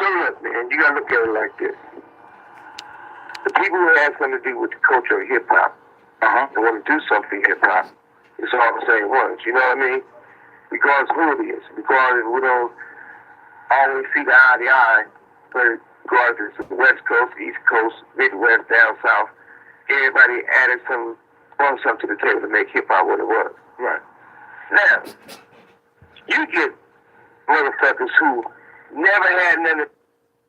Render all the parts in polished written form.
So look, man, you gotta look at it like this. The people who have something to do with the culture of hip hop, they want to do something hip hop. It's all the same ones. You know what I mean? Regardless of who it is, regardless we don't always see the eye to eye, but regardless of the West Coast, East Coast, Midwest, down South, everybody added brought something to the table to make hip hop what it was. Right. Now, you get motherfuckers who never had nothing.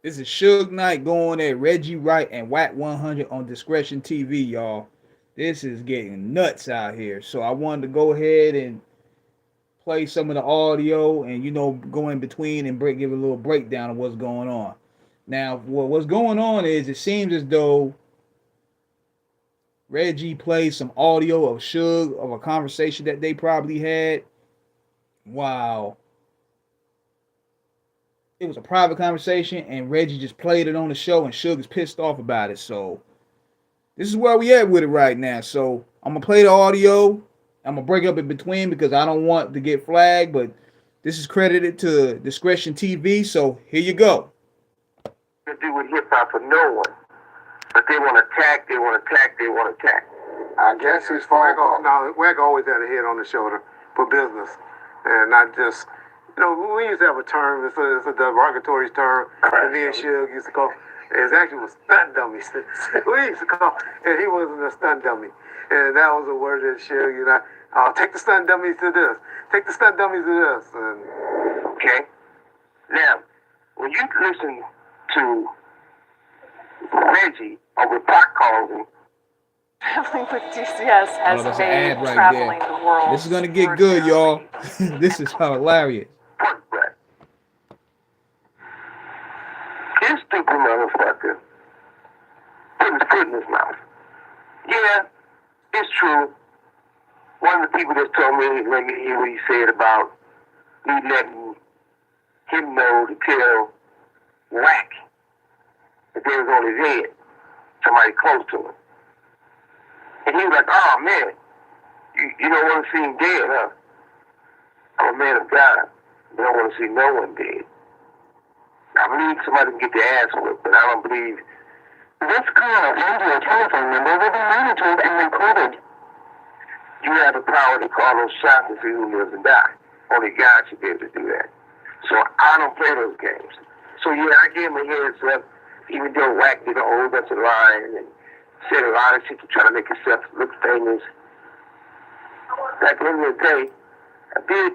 This is Suge Knight going at Reggie Wright and Whack 100 on Discretion TV, y'all. This is getting nuts out here. So I wanted to go ahead and play some of the audio and, go in between and give a little breakdown of what's going on. Now, what's going on is it seems as though Reggie played some audio of Suge of a conversation that they probably had. Wow. It was a private conversation, and Reggie just played it on the show, and Suge is pissed off about it. So this is where we at with it right now. So I'm going to play the audio. I'm going to break up in between because I don't want to get flagged, but this is credited to Discretion TV, so here you go. To do with hip-hop for no one. But they want to attack, they want to attack, they want to attack. I guess his fault. Wack always had a head on his shoulder for business, and not just, we used to have a term, it's a derogatory term, and me and Suge used to call, it actually was stunt dummies. We used to call, and he wasn't a stunt dummy. And that was a word that Suge, I'll take the stunt dummies to this, take the stunt dummies to this. And okay. Now, when you listen to Reggie, or what Pac calls him, traveling with DCS has made right traveling there. the world. This is gonna get good, y'all. This is hilarious. Pork butt. This stupid motherfucker put his foot in his mouth. Yeah, it's true. One of the people that told me, let me hear what he said about me letting him know to tell Whack that they was on his head, somebody close to him. And he was like, oh man, you don't want to see him dead, huh? I'm a man of God. You don't want to see no one dead. I believe somebody can get their ass whipped, but I don't believe. This call into a telephone number will be monitored and recorded. You have the power to call those shots and see who lives and dies. Only God should be able to do that. So I don't play those games. So yeah, I gave him a heads up, even though Whack did a whole bunch of lying and said a lot of shit to try to make himself look famous. At the end of the day, I did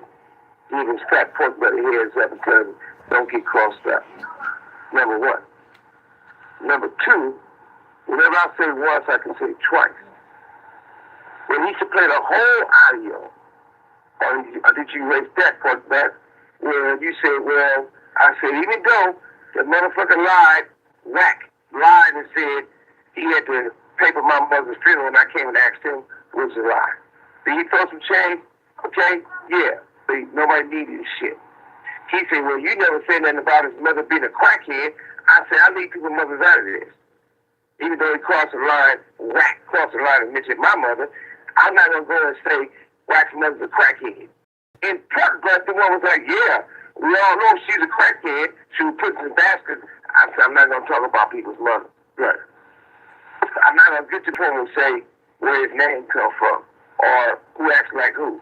give his fat pork belly heads up and tell him, don't get crossed up. Number one. Number two, whenever I say once, I can say twice. When he should play the whole audio, or did you erase that part back? Where you say, well, I said, even though the motherfucker lied, Whack lied and said he had to pay for my mother's funeral, and I came and asked him, what's the lie? Did he throw some change? Okay, yeah, but nobody needed his shit. He said, well, you never said nothing about his mother being a crackhead. I said, I leave people's mothers out of this. Even though he crossed the line, Whack crossed the line and mentioned my mother, I'm not going to go and say Whack's mother's a crackhead. And Pork Butt, the one was like, yeah, we all know she's a crackhead. She was put in the basket. I said, I'm not going to talk about people's mother. Right. I'm not going to get to the point and say where his name come from or who acts like who.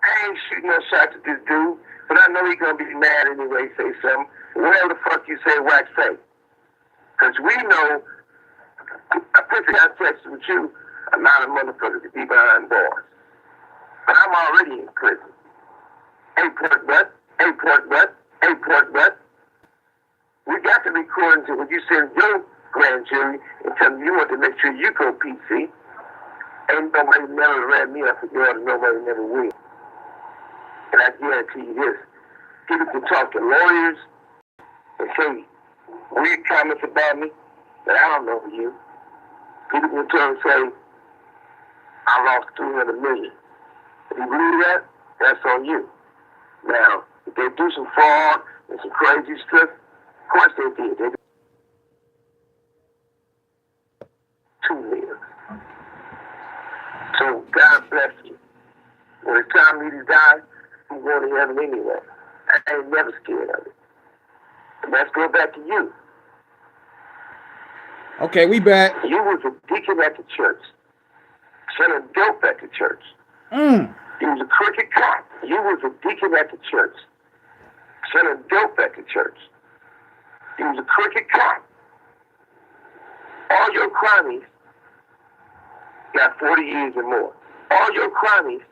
I ain't shooting no shots at this dude, but I know he's going to be mad anyway, say something. Whatever the fuck you say, Whack say. Because we know, I put the sex with you, a lot of motherfuckers to be behind bars. But I'm already in prison. Hey, Pork Butt. Hey, Pork Butt. Hey, Pork Butt. We got the recordings of when you send your grand jury and tell them you want to make sure you go PC. Ain't nobody never ran me up for yours, nobody never will. And I guarantee you this. People can talk to lawyers and say weird comments about me that I don't know for you. People can turn and say, I lost $300 million. If you believe that, that's on you. Now, if they do some fraud and some crazy stuff, of course they did. They did 2 million. So God bless you. When it's time for me to die, I'm going to heaven anyway. I ain't never scared of it. Let's go back to you. Okay, we back. You was a deacon at the church. Selling dope at the church. Mm. You was a crooked cop. You was a deacon at the church. Selling dope at the church. You was a crooked cop. All your cronies got 40 years and more. All your cronies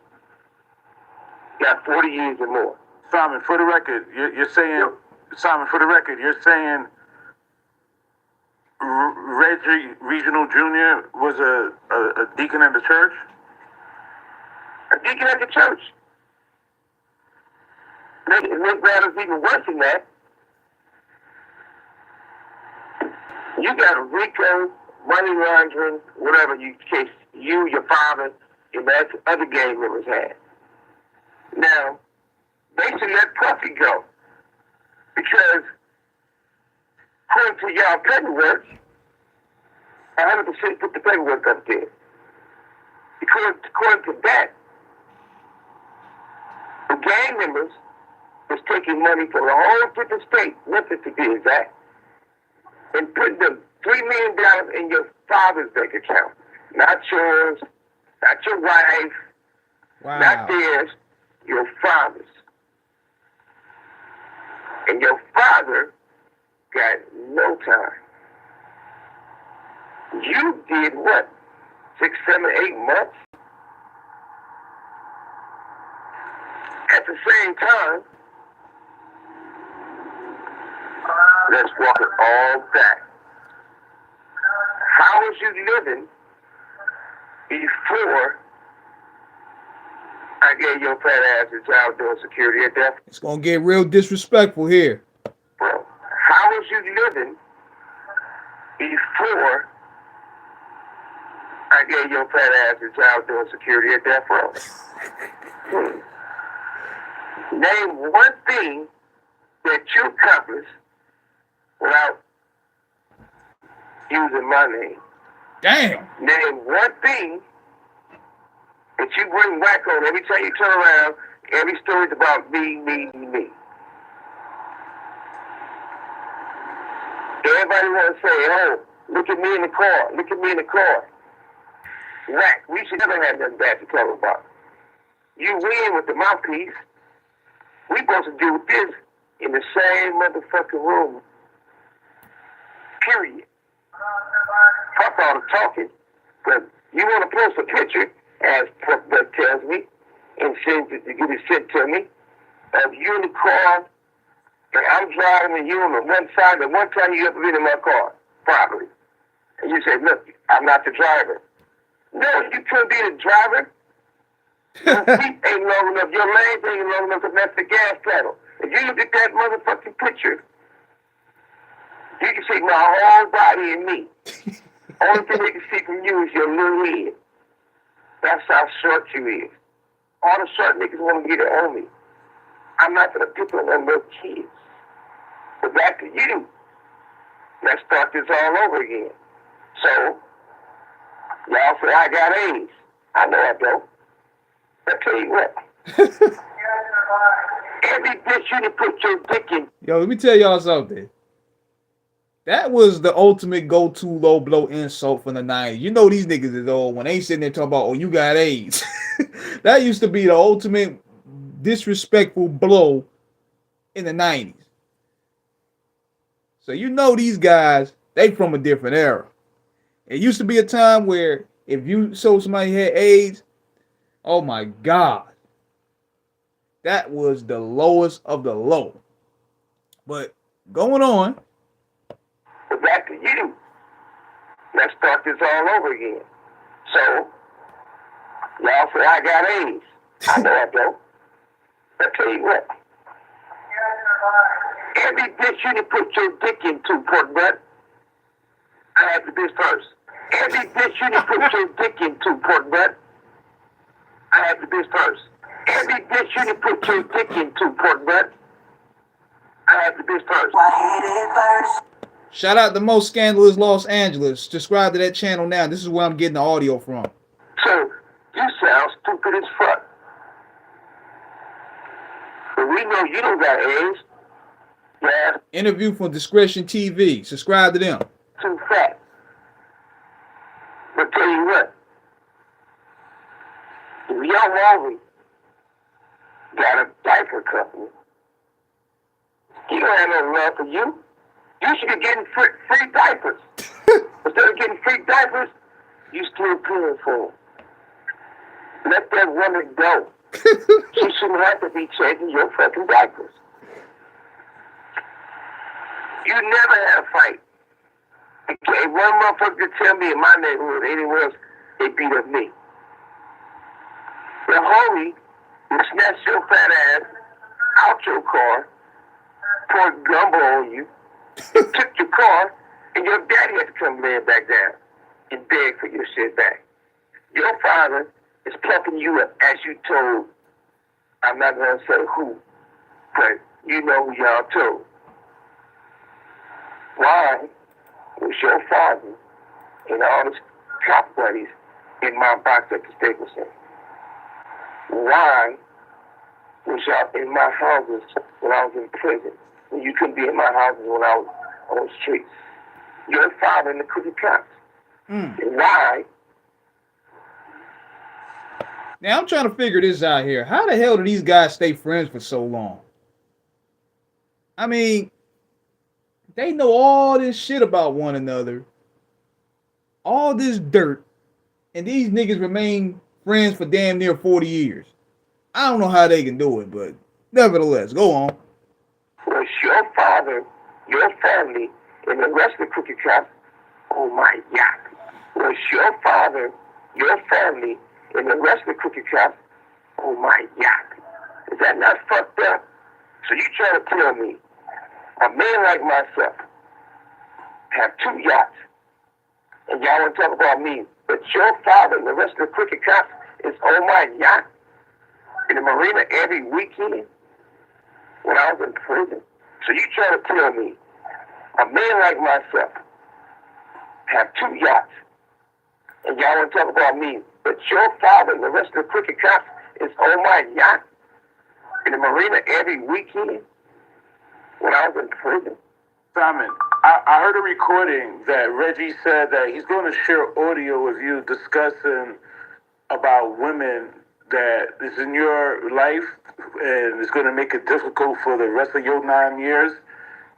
got 40 years and more. Simon, for the record, you're saying, Simon, for the record, you're saying Reggie Regional Jr. was a deacon at the church? A deacon at the church. Make matters even worse than that. You got a RICO, money laundering, whatever case you, your father, and that other gang members had. Now, they should let Puffy go. Because, according to y'all paperwork, 100% put the paperwork up there. According to that, the gang members was taking money from a whole different state, Memphis to be exact, and putting them $3 million in your father's bank account. Not yours, not your wife, not theirs, your father's. And your father got no time. You did what? 6, 7, 8 months? At the same time, let's walk it all back. How was you living before I gave your fat ass a job doing security at that? It's gonna get real disrespectful here. Bro, how was you living before I gave your fat ass a job doing security at that row? Name one thing that you accomplished without using my name. Damn. Name one thing that you bring back on every time you turn around. Every story's about me, me, me. Everybody want to say, oh, look at me in the car. Look at me in the car. Whack. We should never have nothing bad to tell about. You win with the mouthpiece. We supposed to do this in the same motherfucking room. Period. Fuck all the talking. But you want to post a picture, as Buck tells me, and sends it to get it sent to me, of you in the car, and I'm driving and you on the one side, the one time you ever been in my car, probably. And you say, look, I'm not the driver. No, you couldn't be the driver. Your feet ain't long enough, your legs ain't long enough to match the gas pedal. If you look at that motherfucking picture, you can see my whole body and me. Only thing they can see from you is your little head. That's how short you is. All the short niggas want to get it on me. I'm not gonna pick on them little kids. But back to you. Let's start this all over again. So, y'all say I got AIDS. I know I don't. I tell you what. Every bitch you can put your dick in. Yo, let me tell y'all something. That was the ultimate go-to low blow insult from the 90s. You know these niggas is old when they sitting there talking about, oh, you got AIDS. That used to be the ultimate disrespectful blow in the 90s. So you know these guys, they from a different era. It used to be a time where if you saw somebody had AIDS, oh my God. That was the lowest of the low. But going on. But back to you. Let's start this all over again. So, y'all say I got AIDS. I know I don't. I tell you what. Every bitch you can put your dick into, pork butt, I have the bitch first. Every bitch you can put your dick into, pork butt, I have the bitch first. Every bitch you can put your dick into, pork butt, I have the bitch first. Shout out to Most Scandalous Los Angeles. Subscribe to that channel now. This is where I'm getting the audio from. So, you sound stupid as fuck. But we know you don't got AIDS. Yeah. Interview from Discretion TV. Subscribe to them. Too fat. But tell you what, if young Walry got a diaper company, he don't have no love for you. You should be getting free diapers. Instead of getting free diapers, you still paying for them. Let that woman go. She shouldn't have to be changing your fucking diapers. You never had a fight. Okay, one motherfucker could tell me in my neighborhood, anywhere else, they beat up me. The homie who snatched your fat ass out your car, poured gumbo on you, took your car, and your daddy had to come laying back down and beg for your shit back. Your father is plucking you up, as you told. I'm not going to say who, but you know who y'all told. Why was your father and all his cop buddies in my box at the Staples Center? Why was y'all in my houses when I was in prison? When you couldn't be in my houses when I was on the streets? Your father and the crooked cops. Why? Now I'm trying to figure this out here. How the hell do these guys stay friends for so long? I mean, they know all this shit about one another, all this dirt, and these niggas remain friends for damn near 40 years. I don't know how they can do it, but nevertheless, go on. Was your father, your family, and the rest of the crooked cops on my yacht? Was your father, your family, and the rest of the crooked cops on my yacht? Is that not fucked up? So you trying to tell me a man like myself have 2 yachts, and y'all want to talk about me, but your father and the rest of the crooked cops is on my yacht in the marina every weekend when I was in prison? So you trying to tell me a man like myself have 2 yachts, and y'all want to talk about me, but your father and the rest of the crooked cops is on my yacht in the marina every weekend when I was in prison? Simon, I heard a recording that Reggie said that he's going to share audio with you discussing about women that is in your life and is going to make it difficult for the rest of your 9 years.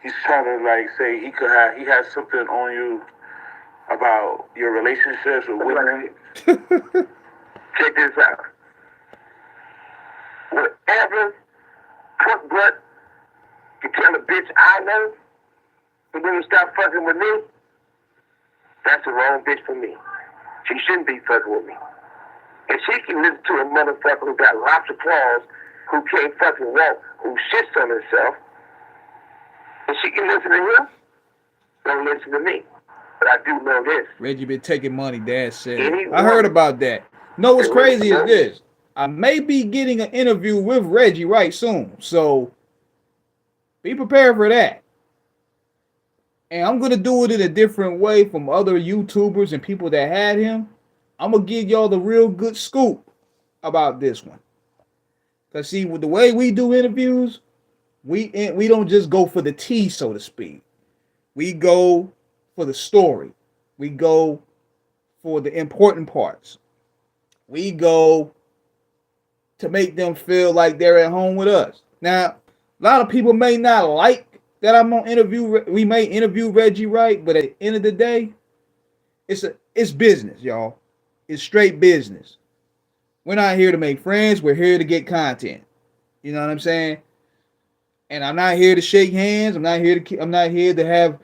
He's trying to like say he has something on you about your relationships with women. Check this out. Whatever crook butt can tell a bitch I know and then stop fucking with me, that's the wrong bitch for me. She shouldn't be fucking with me. And she can listen to a motherfucker who got lots of claws, who can't fucking walk, who shits on herself, and she can listen to him, don't listen to me. But I do know this. Reggie been taking money, Dad said. I heard about that. Know what's crazy is this. I may be getting an interview with Reggie Wright soon, so be prepared for that. And I'm going to do it in a different way from other YouTubers and people that had him. I'm going to give y'all the real good scoop about this one. Because see, with the way we do interviews, we don't just go for the tea, so to speak. We go for the story. We go for the important parts. We go to make them feel like they're at home with us. Now, a lot of people may not like that I'm on interview. We may interview Reggie Wright, but at the end of the day, it's business, y'all. It's straight business. We're not here to make friends. We're here to get content. You know what I'm saying? And I'm not here to shake hands. I'm not here to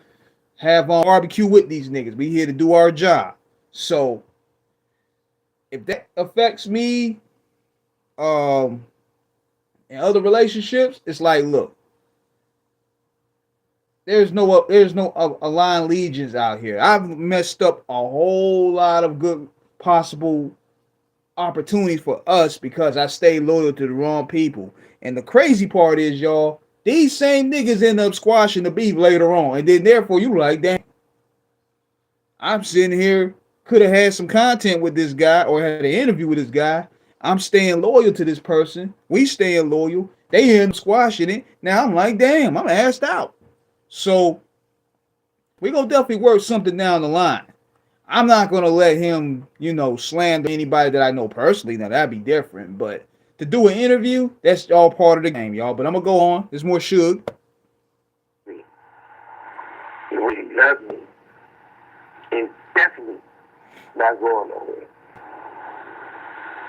have barbecue with these niggas. We here to do our job. So if that affects me, in other relationships, it's like, look, there's no aligned legions out here. I've messed up a whole lot of good possible opportunities for us because I stayed loyal to the wrong people. And the crazy part is, y'all, these same niggas end up squashing the beef later on. And then therefore you like, damn, I'm sitting here, could have had some content with this guy or had an interview with this guy. I'm staying loyal to this person. We staying loyal. They end up squashing it. Now I'm like, damn, I'm assed out. So we're gonna definitely work something down the line. I'm not gonna let him, slander anybody that I know personally. Now that'd be different. But to do an interview, that's all part of the game, y'all. But I'm gonna go on. There's more Suge. He loved me. And definitely not going nowhere.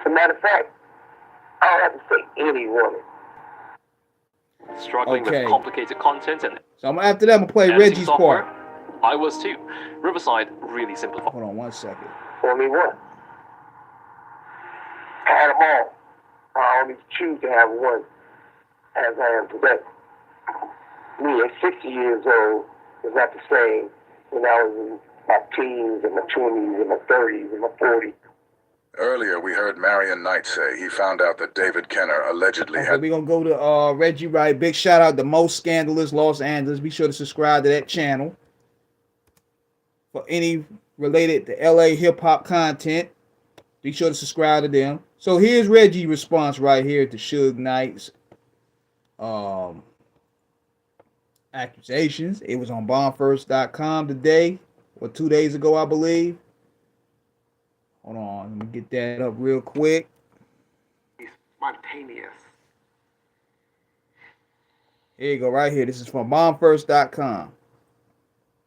As a matter of fact, I don't have to say any woman. Struggling Okay. with complicated content and So after that, I'm gonna play editing Reggie's software? part. I was too. Riverside really simplified. Hold on 1 second. Only one. I had them all. I only choose to have one as I am today. Me at 60 years old is not the same when I was in my teens and my 20s and my 30s and my 40s. Earlier, we heard Marion Knight say he found out that David Kenner allegedly Okay, had... we're gonna go to Reggie Wright. Big shout out to Most Scandalous Los Angeles. Be sure to subscribe to that channel for any related to LA hip hop content. Be sure to subscribe to them. So here's Reggie's response right here to Suge Knight's accusations. It was on bombfirst.com today, or 2 days ago, I believe. Hold on, let me get that up real quick. Spontaneous. Here you go, right here. This is from bombfirst.com.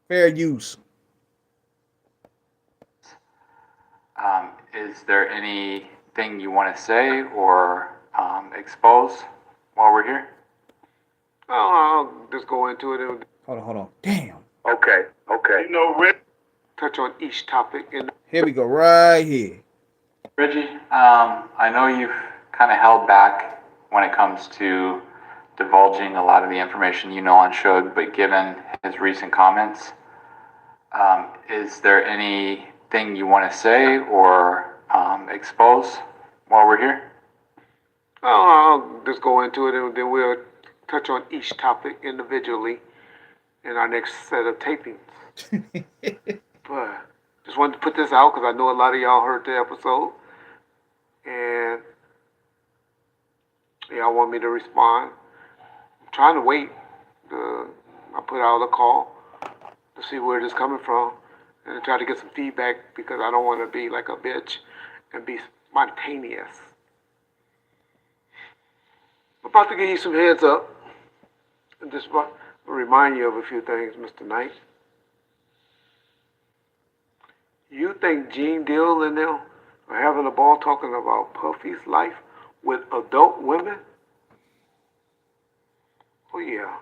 Fair use. Is there anything you want to say or expose while we're here? I'll just go into it and Hold on. Damn. Okay. You know, Rick. touch on each topic. And Here we go, right here. Reggie, I know you've kind of held back when it comes to divulging a lot of the information you know on Suge, but given his recent comments, is there anything you want to say or expose while we're here? I'll just go into it and then we'll touch on each topic individually in our next set of tapings. But just wanted to put this out because I know a lot of y'all heard the episode. And y'all want me to respond. I'm trying to wait. I put out a call to see where it is coming from and to try to get some feedback because I don't want to be like a bitch and be spontaneous. I'm about to give you some heads up and just remind you of a few things, Mr. Knight. You think Gene Deal and them are having a ball talking about Puffy's life with adult women? Oh yeah.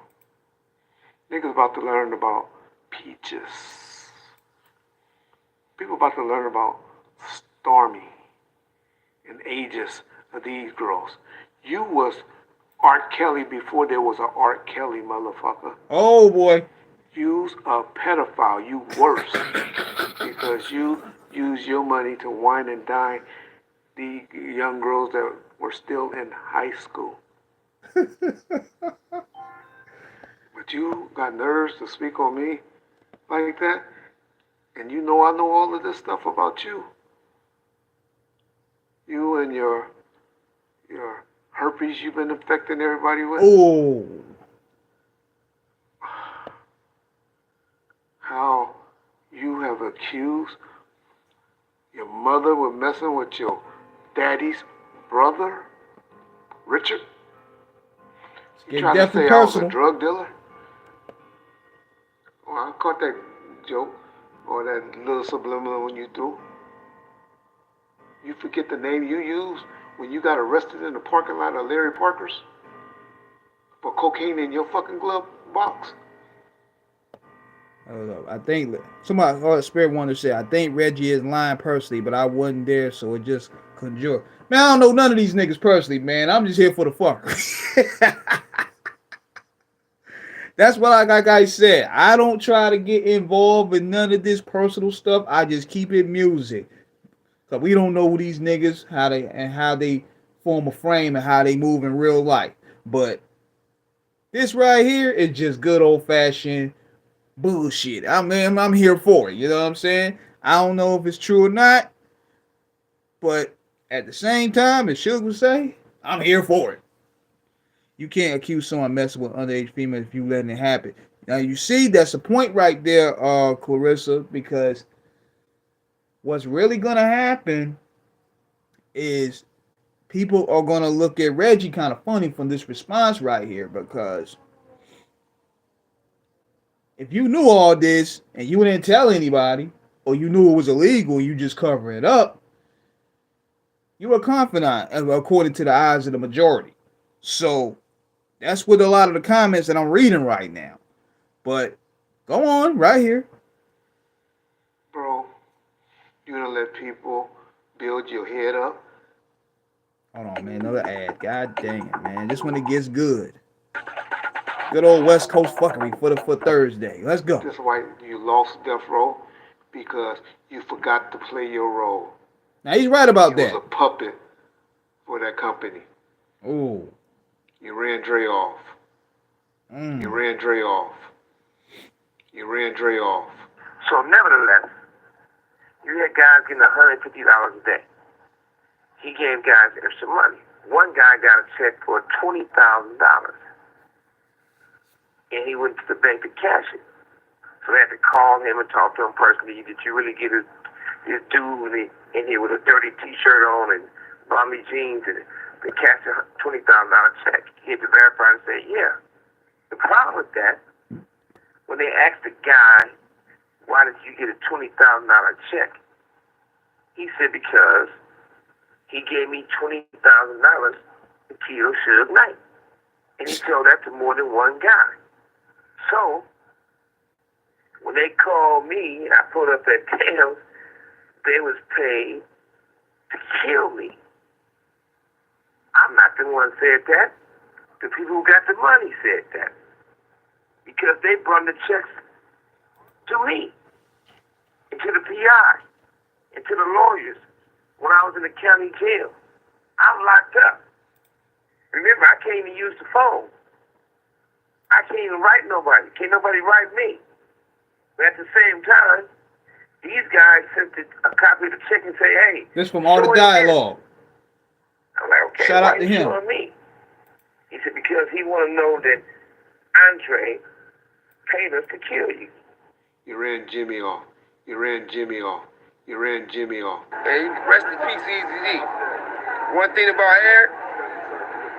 Niggas about to learn about peaches. People about to learn about Stormy and ages of these girls. You was Art Kelly before there was an Art Kelly, motherfucker. Oh boy. You's a pedophile. You worse. Because you use your money to wine and dine the young girls that were still in high school. But you got nerves to speak on me like that? And you know I know all of this stuff about you. You and your herpes you've been infecting everybody with. Oh. How you have accused your mother with messing with your daddy's brother, Richard? You trying to say I was a drug dealer? Well, I caught that joke or that little subliminal when you threw. You forget the name you used when you got arrested in the parking lot of Larry Parker's for cocaine in your fucking glove box? I think somebody, Spirit Wonder said, I think Reggie is lying personally, but I wasn't there, so it just conjure. Man, I don't know none of these niggas personally, man. I'm just here for the fucker. That's what like I said. I don't try to get involved in none of this personal stuff. I just keep it music. Cause we don't know who these niggas, how they form a frame and how they move in real life. But this right here is just good old fashioned bullshit. I'm here for it. You know what I'm saying? I don't know if it's true or not, but at the same time, as Suge would say, I'm here for it. You can't accuse someone messing with underage females if you letting it happen. Now you see that's the point right there, Clarissa, because what's really gonna happen is people are gonna look at Reggie kind of funny from this response right here, because if you knew all this and you didn't tell anybody, or you knew it was illegal and you just cover it up, you were confident, according to the eyes of the majority. So that's with a lot of the comments that I'm reading right now. But go on right here. Bro, you gonna let people build your head up? Hold on, man. Another ad. God dang it, man. This one it gets good. Good old West Coast fuckery for Thursday. Let's go. That's why you lost Death Row, because you forgot to play your role. Now he's right about You that. was a puppet for that company. Ooh. You ran Dre off. You ran Dre off. You ran Dre off. So nevertheless, you had guys getting $150 a day. He gave guys extra money. One guy got a check for $20,000. And he went to the bank to cash it. So they had to call him and talk to him personally. Did you really get his dude in here with a dirty T-shirt on and balmy jeans and they cashed a $20,000 check? He had to verify and say, yeah. The problem with that, when they asked the guy, why did you get a $20,000 check? He said, because he gave me $20,000 to kill Suge Knight. And he told that to more than one guy. So, when they called me and I pulled up that tail, they was paid to kill me. I'm not the one who said that. The people who got the money said that. Because they brought the checks to me, and to the PI, and to the lawyers when I was in the county jail. I'm locked up. Remember, I can't even use the phone. I can't even write nobody. Can't nobody write me. But at the same time, these guys sent a copy of the check and say, hey. This from all the dialogue. I'm like, okay, shout out to him. Showing me? He said, because he want to know that Andre paid us to kill you. You ran Jimmy off. You ran Jimmy off. You ran Jimmy off. And rest in peace, Easy. One thing about Eric,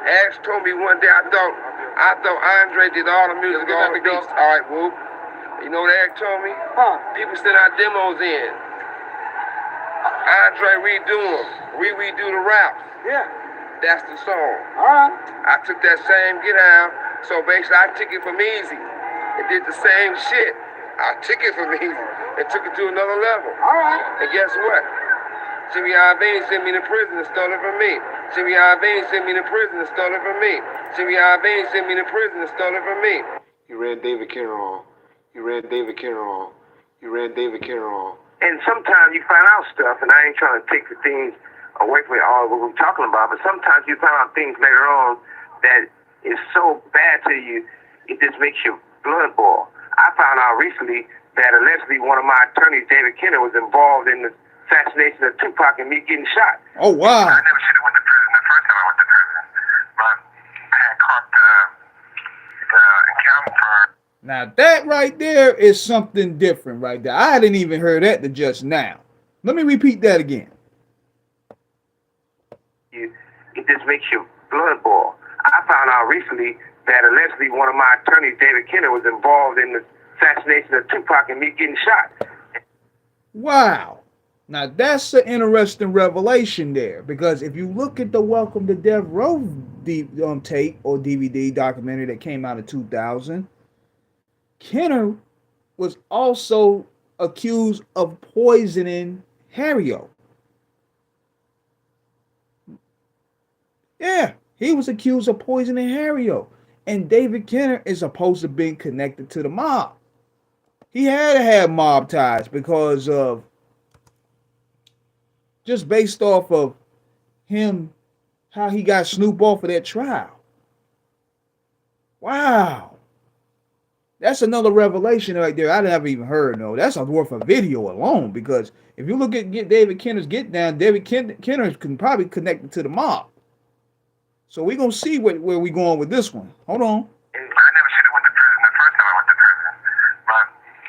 Eric told me one day, I thought Andre did all the music, all the beats. All right, whoop. You know what Eric told me? People send our demos in. Andre redo them. We redo the raps. Yeah. That's the song. All right. I took that same get down, so basically I took it from Easy. It did the same shit. I took it from Easy and took it to another level. All right. And guess what? Jimmy Iovine sent me to prison and stole it from me. Jimmy Iovine sent me to prison and stole it from me. Jimmy Iovine sent me to prison and stole it from me. You ran David Kenner off. You ran David Kenner off. You ran David Kenner off. And sometimes you find out stuff, and I ain't trying to take the things away from all what we're talking about, but sometimes you find out things later on that is so bad to you, it just makes your blood boil. I found out recently that allegedly one of my attorneys, David Kenner, was involved in the assassination of Tupac and me getting shot. Oh, wow. I never should have went to prison the first time I went to prison, but I had caught the encounter for. Now that right there is something different right there. I didn't even hear that to just now. Let me repeat that again. It just makes your blood boil. I found out recently that allegedly one of my attorneys, David Kenner, was involved in the assassination of Tupac and me getting shot. Wow. Now that's an interesting revelation there, because if you look at the Welcome to Death Row tape or DVD documentary that came out in 2000, Kenner was also accused of poisoning Harry-O. Yeah, he was accused of poisoning Harry-O. And David Kenner is supposed to be connected to the mob. He had to have mob ties because of just based off of him, how he got Snoop off of that trial. Wow. That's another revelation right there I never even heard. No, that's worth a video alone, because if you look at David Kenner's Get Down, David Kenner can probably connect it to the mob. So we're gonna see where we going with this one. Hold on. I never should have went to prison the first time I went to prison. But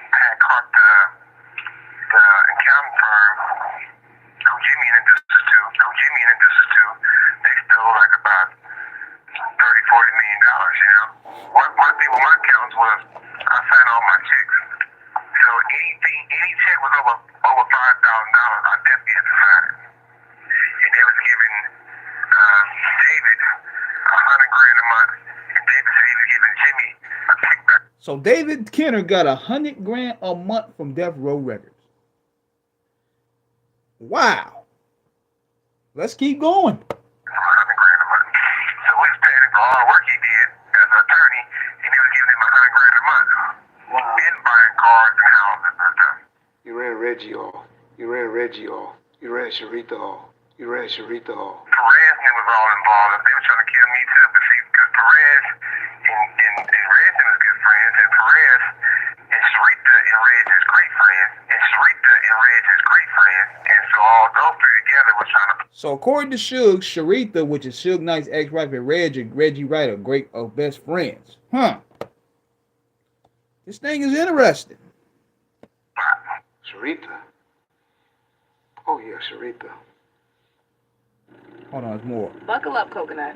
I had caught the accounting firm who Jimmy introduced us to. They stole like about $30-40 million, you know. One thing with my accounts was I signed all my checks. So any check was over $5,000, I definitely had to sign it. And they was giving David $100,000 a month, and David said he was giving Jimmy a kickback. So David Kenner got $100,000 a month from Death Row Records. Wow. Let's keep going. $100,000 a month. So we was paying him for all the work he did as an attorney, and he was giving him $100,000 a month. Wow. And buying cars and houses and stuff. You ran Reggie off. You ran Reggie off. You ran Sharita off. You ran Sharita off. Perez and them was all involved. They were trying to kill me too, but see, because Perez and Reg was good friends, and Perez and Sharita and Reg is great friends, and Sharita and Reg is great friends, and so all those three together were trying to. So according to Suge, Sharita, which is Suge Knight's ex-wife, and Reggie Wright are best friends. Huh. This thing is interesting. Sharita? Oh yeah, Sharita. Hold on, there's more. Buckle up, Coconut.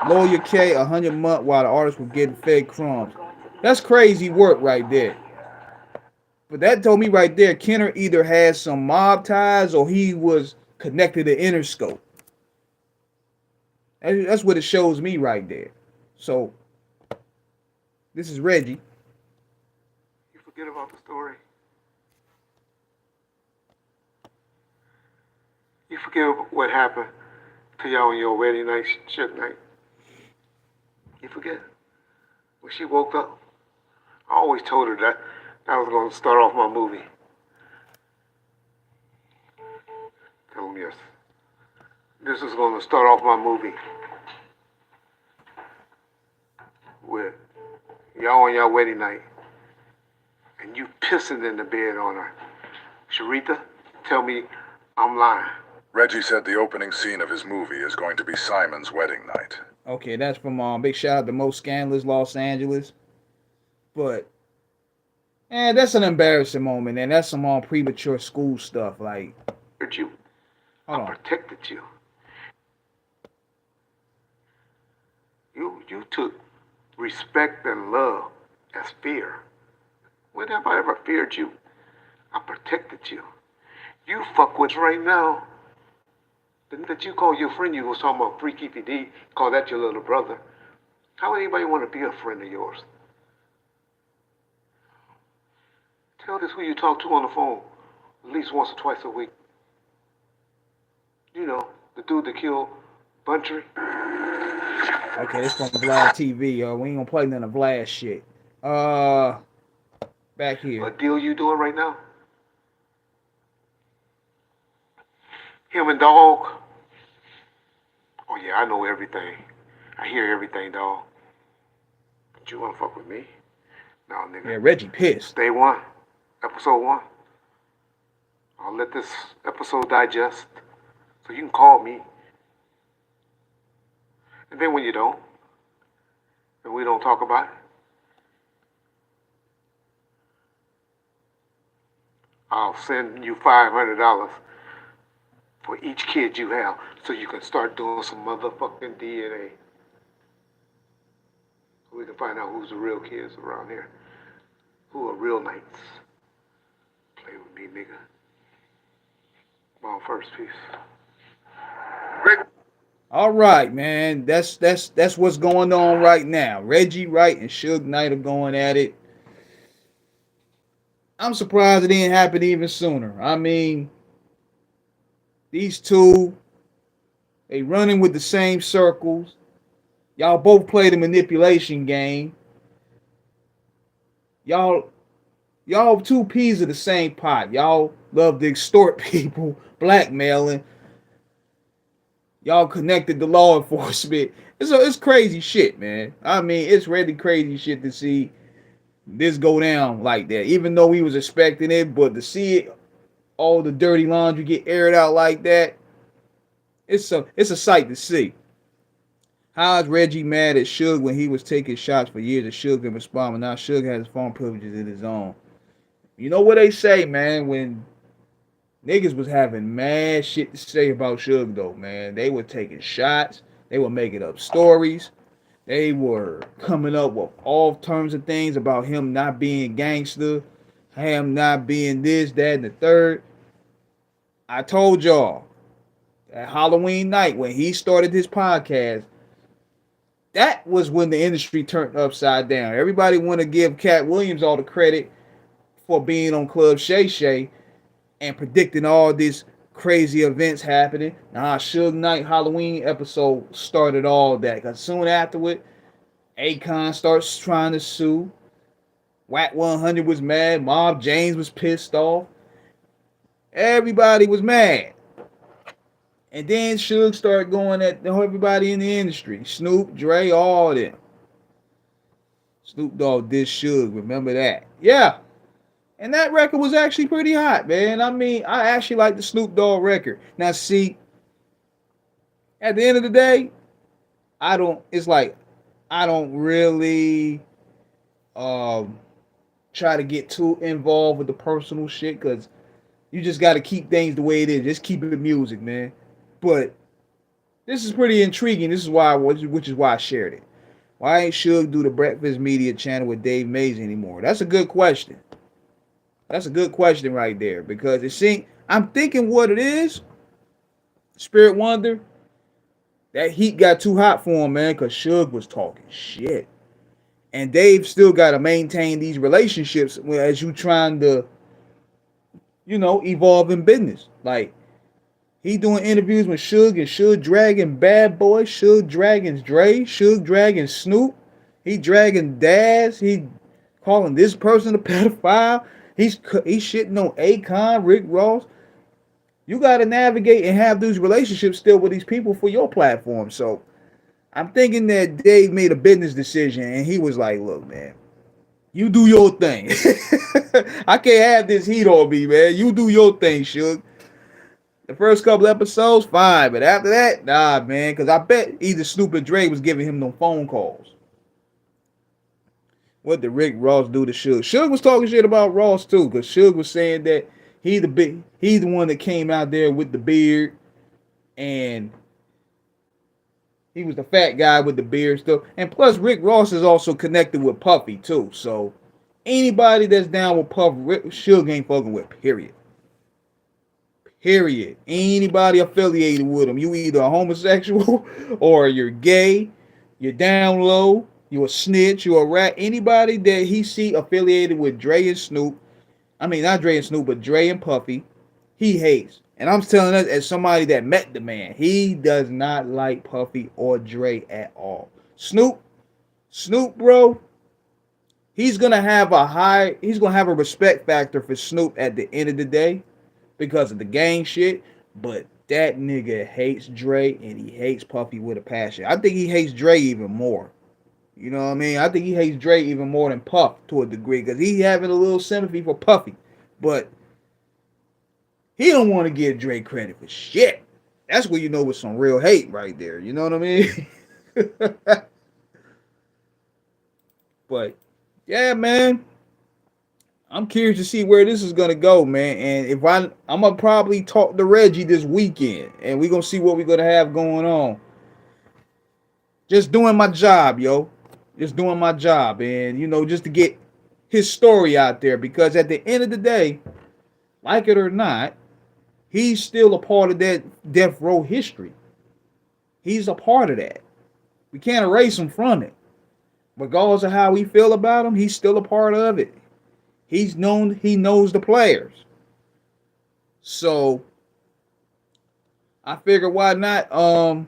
Lawyer K, 100 month while the artist was getting fed crumbs. That's crazy work right there. But that told me right there, Kenner either has some mob ties or he was connected to Interscope. That's what it shows me right there. So, this is Reggie. You forget about the story. You forget what happened to y'all on your wedding night, Suge night. You forget? When she woke up, I always told her that was going to start off my movie. Tell him yes. This is going to start off my movie. With y'all on your wedding night. And you pissing in the bed on her. Sharita, tell me I'm lying. Reggie said the opening scene of his movie is going to be Simon's wedding night. Okay, that's from big shout out to Most Scandalous Los Angeles. But that's an embarrassing moment, and that's some premature school stuff. Like, You. I protected you. You took respect and love as fear. When have I ever feared you? I protected you. You fuckwits right now. That you call your friend, you was talking about Freaky PD, call that your little brother. How would anybody want to be a friend of yours? Tell this who you talk to on the phone at least once or twice a week. You know, the dude that killed Buntry. Okay, this from Vlad TV, yo. We ain't gonna play none of Vlad shit. Back here. What deal you doing right now? Him and Dog. Oh yeah, I know everything. I hear everything, dog. But you wanna fuck with me? No, nigga. Yeah, Reggie pissed. Day one, episode 1. I'll let this episode digest so you can call me. And then when you don't, and we don't talk about it, I'll send you $500 for each kid you have so you can start doing some motherfucking DNA. So we can find out who's the real kids around here. Who are real knights. Play with me, nigga. Come on, first piece. All right, man. That's what's going on right now. Reggie Wright and Suge Knight are going at it. I'm surprised it didn't happen even sooner. I mean, these two, they running with the same circles. Y'all both play the manipulation game. Y'all two peas of the same pot. Y'all love to extort people, blackmailing. Y'all connected to law enforcement. It's crazy shit, man. I mean, it's really crazy shit to see this go down like that. Even though we was expecting it, but to see it, all the dirty laundry get aired out like that, it's a sight to see. How is Reggie mad at Suge when he was taking shots for years and Suge didn't respond, but now Suge has his phone privileges in his own? You know what they say, man, when niggas was having mad shit to say about Suge, though, man. They were taking shots. They were making up stories. They were coming up with all terms of things about him not being gangster, him not being this, that, and the third. I told y'all, that Halloween night when he started his podcast, that was when the industry turned upside down. Everybody want to give Cat Williams all the credit for being on Club Shay Shay and predicting all these crazy events happening. Now, Suge Knight Halloween episode started all that. Because soon afterward, Akon starts trying to sue. Whack 100 was mad. Mob James was pissed off. Everybody was mad. And then Suge started going at everybody in the industry. Snoop, Dre, all of them. Snoop Dogg did Suge, remember that. Yeah. And that record was actually pretty hot, man. I mean, I actually like the Snoop Dogg record. Now, see, at the end of the day, I don't really try to get too involved with the personal shit, because you just got to keep things the way it is. Just keep it music, man. But this is pretty intriguing. This is why, which is why I shared it. Why ain't Suge do the Breakfast Media channel with Dave Mays anymore? That's a good question. That's a good question right there, because it seems, I'm thinking what it is, Spirit Wonder, that heat got too hot for him, man, because Suge was talking shit. And Dave still got to maintain these relationships as you trying to, evolve in business. Like, he doing interviews with Suge, and Suge dragging Bad Boy, Suge dragging Dre, Suge dragging Snoop, he dragging Daz, he calling this person a pedophile. He's shitting on Akon, Rick Ross. You got to navigate and have these relationships still with these people for your platform. So I'm thinking that Dave made a business decision, and he was like, look, man, you do your thing. I can't have this heat on me, man. You do your thing, Suge. The first couple episodes, fine. But after that, nah, man. Because I bet either Snoop or Dre was giving him no phone calls. What did Rick Ross do to Suge? Suge was talking shit about Ross too, because Suge was saying that he's the one that came out there with the beard, and he was the fat guy with the beard stuff. And plus, Rick Ross is also connected with Puffy too. So anybody that's down with Puff, Suge ain't fucking with. Period. Period. Anybody affiliated with him, you either a homosexual or you're gay, you're down low. You a snitch, you a rat. Anybody that he see affiliated with Dre and Snoop, I mean not Dre and Snoop, but Dre and Puffy, he hates. And I'm telling us as somebody that met the man, he does not like Puffy or Dre at all. Snoop, bro, he's gonna have a respect factor for Snoop at the end of the day because of the gang shit. But that nigga hates Dre and he hates Puffy with a passion. I think he hates Dre even more. You know what I mean? I think he hates Dre even more than Puff to a degree, because he having a little sympathy for Puffy. But he don't want to give Dre credit for shit. That's where you know it's some real hate right there. You know what I mean? But, yeah, man. I'm curious to see where this is going to go, man. And I'm going to probably talk to Reggie this weekend. And we're going to see what we're going to have going on. Just doing my job, yo. Just doing my job, and just to get his story out there, because at the end of the day, like it or not, he's still a part of that death row history. He's a part of that. We can't erase him from it. Regardless of how we feel about him, he's still a part of it. He knows the players. So I figure why not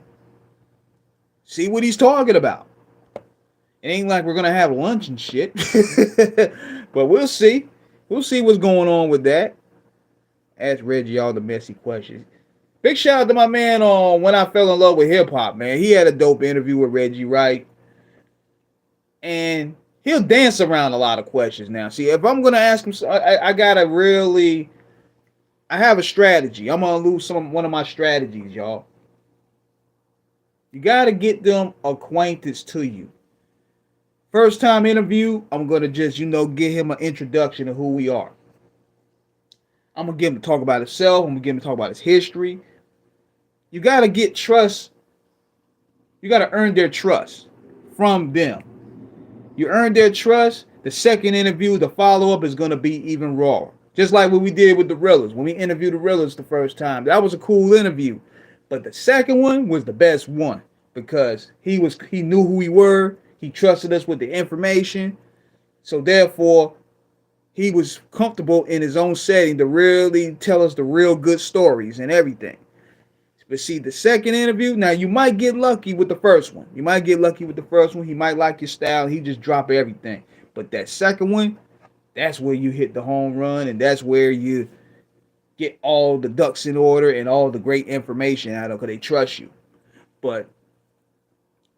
see what he's talking about. It ain't like we're going to have lunch and shit. But we'll see. We'll see what's going on with that. Ask Reggie all the messy questions. Big shout out to my man on When I Fell in Love with Hip Hop, man. He had a dope interview with Reggie Wright. And he'll dance around a lot of questions now. See, if I'm going to ask him, I got to really, I have a strategy. I'm going to lose one of my strategies, y'all. You got to get them acquaintance to you. First time interview, I'm going to just, get him an introduction of who we are. I'm going to get him to talk about himself. I'm going to get him to talk about his history. You got to get trust. You got to earn their trust from them. You earn their trust. The second interview, the follow-up is going to be even rawer. Just like what we did with the Rillas. When we interviewed the Rillas the first time, that was a cool interview. But the second one was the best one because he knew who we were. He trusted us with the information. So therefore, he was comfortable in his own setting to really tell us the real good stories and everything. But see, the second interview, now you might get lucky with the first one. He might like your style. He just drop everything. But that second one, that's where you hit the home run, and that's where you get all the ducks in order and all the great information out of because they trust you. But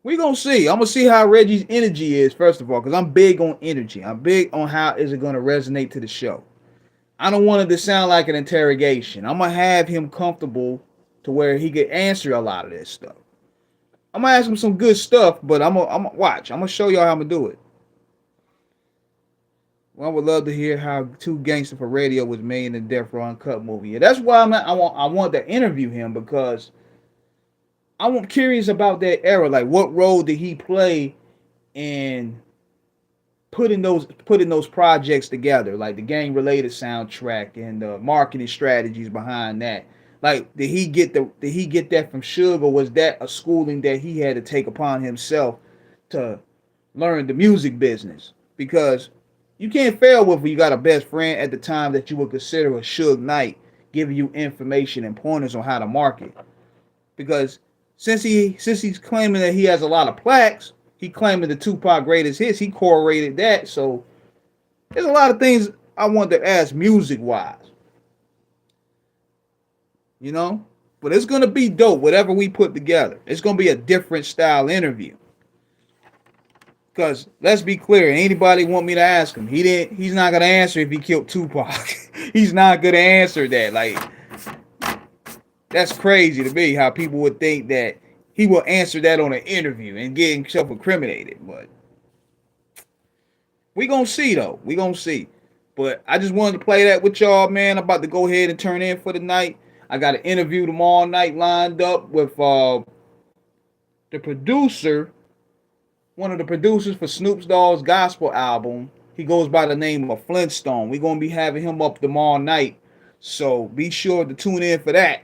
we're going to see. I'm going to see how Reggie's energy is, first of all, because I'm big on energy. I'm big on how is it going to resonate to the show. I don't want it to sound like an interrogation. I'm going to have him comfortable to where he could answer a lot of this stuff. I'm going to ask him some good stuff, but I'm going to watch. I'm going to show y'all how I'm going to do it. Well, I would love to hear how Too Gangster for Radio was made in the Death Row Uncut movie. Yeah, that's why I want to interview him because I'm curious about that era. Like, what role did he play in putting those projects together, like the gang-related soundtrack and the marketing strategies behind that? Like, did he get that from Suge, or was that a schooling that he had to take upon himself to learn the music business? Because you can't fail with when you got a best friend at the time that you would consider a Suge Knight giving you information and pointers on how to market. Because since he's claiming that he has a lot of plaques, he claiming the Tupac greatest hits, he correlated that. So there's a lot of things I want to ask music-wise. But it's going to be dope, whatever we put together. It's going to be a different style interview. Because let's be clear, anybody want me to ask him, he's not going to answer if he killed Tupac. He's not going to answer that. Like, that's crazy to me how people would think that he will answer that on an interview and get himself incriminated. But we going to see, though. We going to see. But I just wanted to play that with y'all, man. I'm about to go ahead and turn in for the night. I got an interview tomorrow night lined up with the producer, one of the producers for Snoop Dogg's gospel album. He goes by the name of Flintstone. We're going to be having him up tomorrow night. So be sure to tune in for that.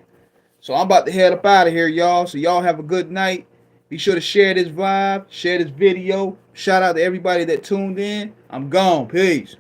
So I'm about to head up out of here, y'all. So y'all have a good night. Be sure to share this vibe, share this video. Shout out to everybody that tuned in. I'm gone. Peace.